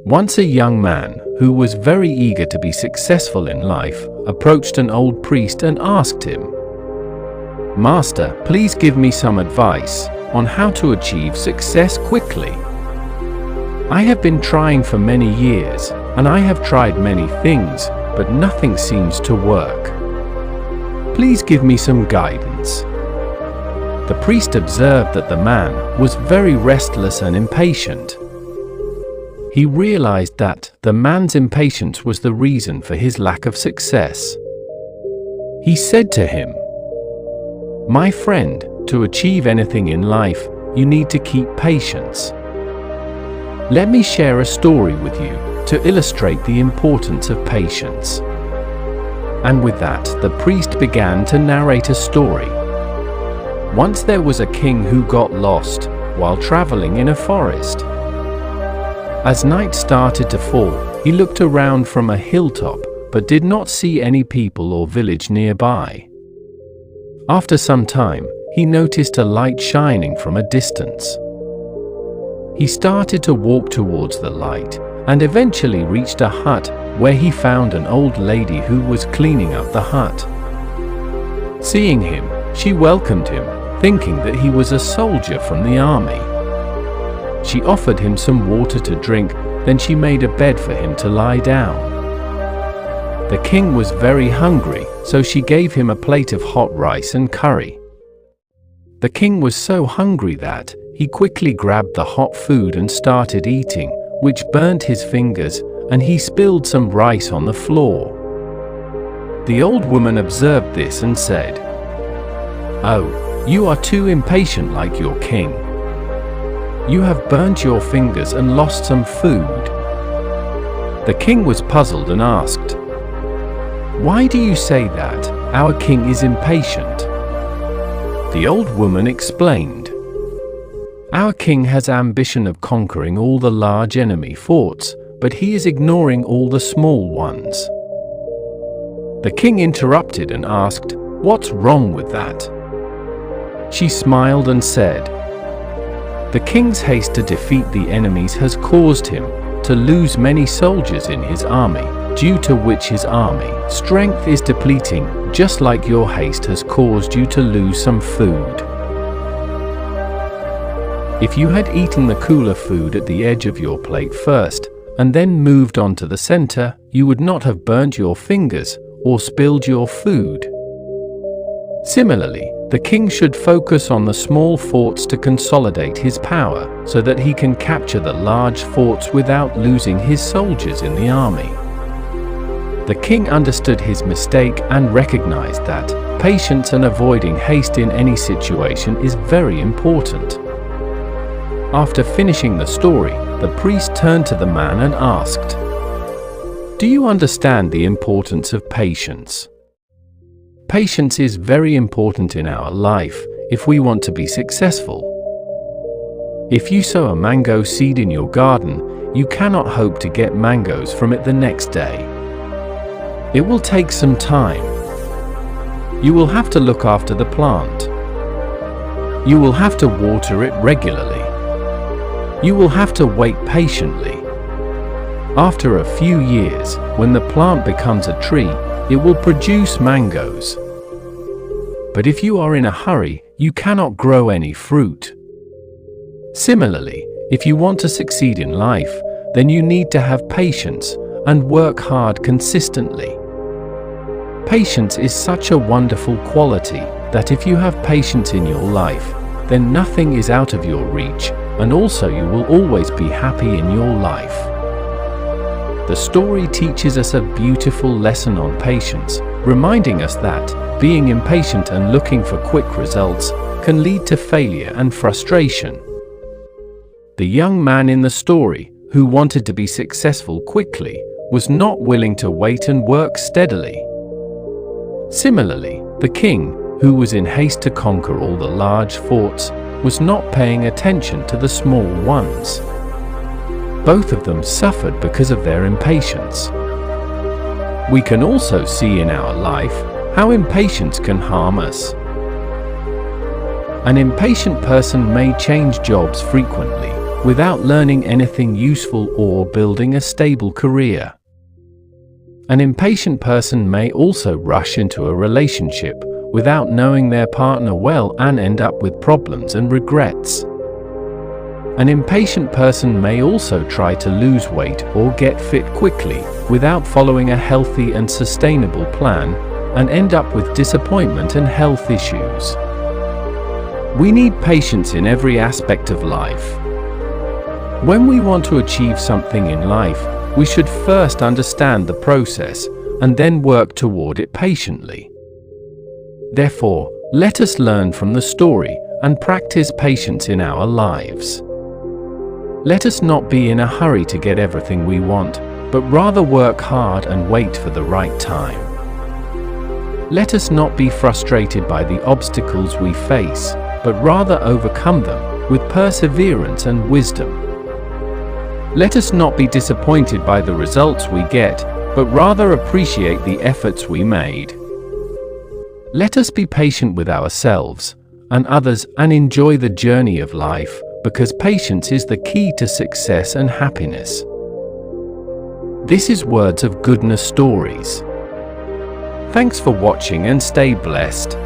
Once a young man, who was very eager to be successful in life, approached an old priest and asked him, "Master, please give me some advice on how to achieve success quickly. I have been trying for many years, and I have tried many things, but nothing seems to work. Please give me some guidance." The priest observed that the man was very restless and impatient. He realized that the man's impatience was the reason for his lack of success. He said to him, "My friend, to achieve anything in life, you need to keep patience. Let me share a story with you to illustrate the importance of patience." And with that, the priest began to narrate a story. Once there was a king who got lost while traveling in a forest. As night started to fall, he looked around from a hilltop, but did not see any people or village nearby. After some time, he noticed a light shining from a distance. He started to walk towards the light, and eventually reached a hut where he found an old lady who was cleaning up the hut. Seeing him, she welcomed him, thinking that he was a soldier from the army. She offered him some water to drink, then she made a bed for him to lie down. The king was very hungry, so she gave him a plate of hot rice and curry. The king was so hungry that he quickly grabbed the hot food and started eating, which burnt his fingers, and he spilled some rice on the floor. The old woman observed this and said, "Oh, you are too impatient like your king. You have burnt your fingers and lost some food." The king was puzzled and asked, "Why do you say that? Our king is impatient." The old woman explained, "Our king has ambition of conquering all the large enemy forts, but he is ignoring all the small ones." The king interrupted and asked, "What's wrong with that?" She smiled and said, "The king's haste to defeat the enemies has caused him to lose many soldiers in his army, due to which his army strength is depleting, just like your haste has caused you to lose some food. If you had eaten the cooler food at the edge of your plate first, and then moved on to the center, you would not have burnt your fingers or spilled your food." Similarly, the king should focus on the small forts to consolidate his power, so that he can capture the large forts without losing his soldiers in the army. The king understood his mistake and recognized that patience and avoiding haste in any situation is very important. After finishing the story, the priest turned to the man and asked, "Do you understand the importance of patience? Patience is very important in our life if we want to be successful. If you sow a mango seed in your garden, you cannot hope to get mangoes from it the next day. It will take some time. You will have to look after the plant. You will have to water it regularly. You will have to wait patiently. After a few years, when the plant becomes a tree, it will produce mangoes. But if you are in a hurry, you cannot grow any fruit." Similarly, if you want to succeed in life, then you need to have patience and work hard consistently. Patience is such a wonderful quality that if you have patience in your life, then nothing is out of your reach, and also you will always be happy in your life. The story teaches us a beautiful lesson on patience, reminding us that being impatient and looking for quick results can lead to failure and frustration. The young man in the story, who wanted to be successful quickly, was not willing to wait and work steadily. Similarly, the king, who was in haste to conquer all the large forts, was not paying attention to the small ones. Both of them suffered because of their impatience. We can also see in our life how impatience can harm us. An impatient person may change jobs frequently, without learning anything useful or building a stable career. An impatient person may also rush into a relationship without knowing their partner well and end up with problems and regrets. An impatient person may also try to lose weight or get fit quickly without following a healthy and sustainable plan and end up with disappointment and health issues. We need patience in every aspect of life. When we want to achieve something in life, we should first understand the process and then work toward it patiently. Therefore, let us learn from the story and practice patience in our lives. Let us not be in a hurry to get everything we want, but rather work hard and wait for the right time. Let us not be frustrated by the obstacles we face, but rather overcome them with perseverance and wisdom. Let us not be disappointed by the results we get, but rather appreciate the efforts we made. Let us be patient with ourselves and others and enjoy the journey of life, because patience is the key to success and happiness. This is Words of Goodness Stories. Thanks for watching and stay blessed.